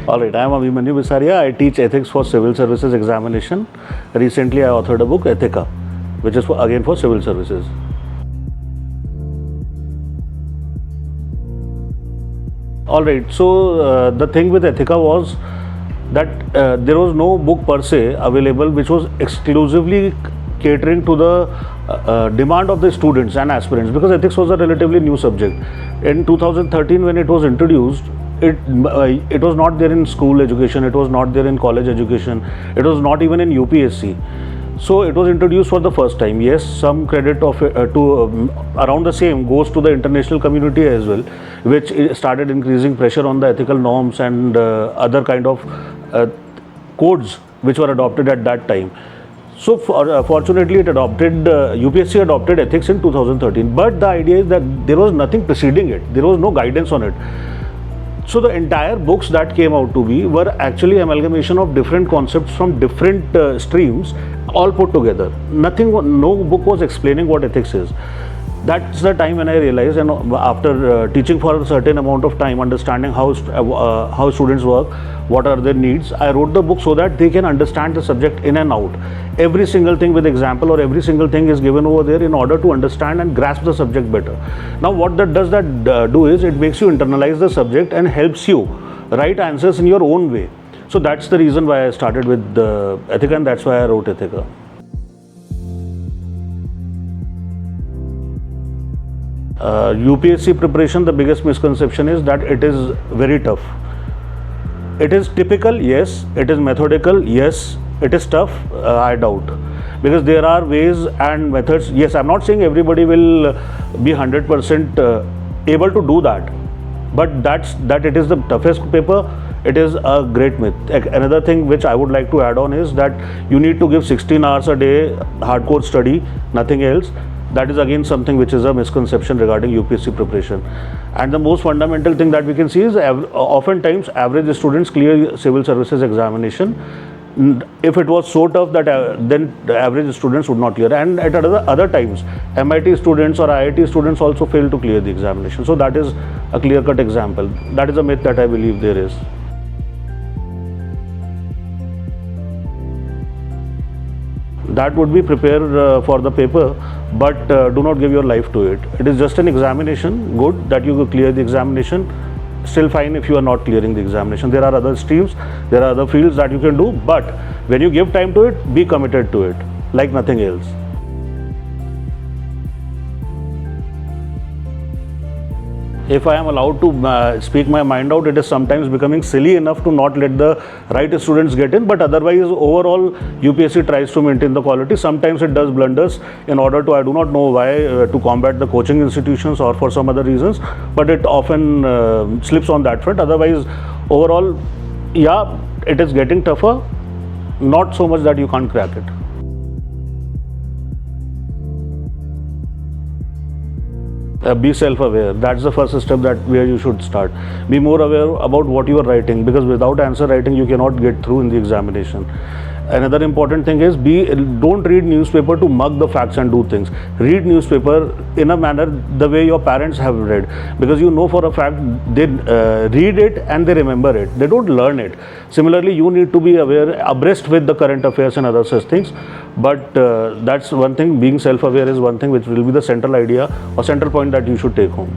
All right, I am Abhimanyu Bisariar. I teach ethics for civil services examination. Recently, I authored a book, Ethica, which is again for civil services. All right, so the thing with Ethica was that there was no book per se available which was exclusively catering to the demand of the students and aspirants, because ethics was a relatively new subject. In 2013, when it was introduced, it was not there in school education, it was not there in college education, it was not even in UPSC. So it was introduced for the first time. Yes, some credit of around the same goes to the international community as well, which started increasing pressure on the ethical norms and other kind of codes which were adopted at that time. So fortunately, it adopted UPSC adopted ethics in 2013. But the idea is that there was nothing preceding it. There was no guidance on it. So the entire books that came out to be were actually amalgamation of different concepts from different streams, all put together. No book was explaining what ethics is. That's the time when I realized, and after teaching for a certain amount of time, understanding how students work, what are their needs, I wrote the book so that they can understand the subject in and out. Every single thing with example or every single thing is given over there in order to understand and grasp the subject better. Now what that does do is it makes you internalize the subject and helps you write answers in your own way. So that's the reason why I started with Ethica, and that's why I wrote Ethica. UPSC preparation, the biggest misconception is that it is very tough. It is typical, yes. It is methodical, yes. It is tough, I doubt, because there are ways and methods. Yes, I'm not saying everybody will be 100% able to do that, but that it is the toughest paper, it is a great myth. Another thing which I would like to add on is that you need to give 16 hours a day hardcore study, nothing else. That is again something which is a misconception regarding UPSC preparation. And the most fundamental thing that we can see is oftentimes average students clear civil services examination. If it was so tough that then the average students would not clear, and at other times MIT students or IIT students also fail to clear the examination. So that is a clear-cut example. That is a myth that I believe there is. That would be prepare for the paper, but do not give your life to it. It is just an examination. Good that you clear the examination. Still fine if you are not clearing the examination. There are other streams, there are other fields that you can do, but when you give time to it, be committed to it like nothing else. If I am allowed to speak my mind out, it is sometimes becoming silly enough to not let the right students get in, but otherwise overall UPSC tries to maintain the quality. Sometimes it does blunders in order to, I do not know why, to combat the coaching institutions or for some other reasons, but it often slips on that front. Otherwise overall, yeah, it is getting tougher, not so much that you can't crack it. Be self-aware. That's the first step where you should start. Be more aware about what you are writing, because without answer writing you cannot get through in the examination. Another important thing is don't read newspaper to mug the facts and do things. Read newspaper in a manner the way your parents have read, because you know for a fact they read it and they remember it. They don't learn it. Similarly, you need to be abreast with the current affairs and other such things. But that's one thing. Being self-aware is one thing which will be the central idea or central point that you should take home.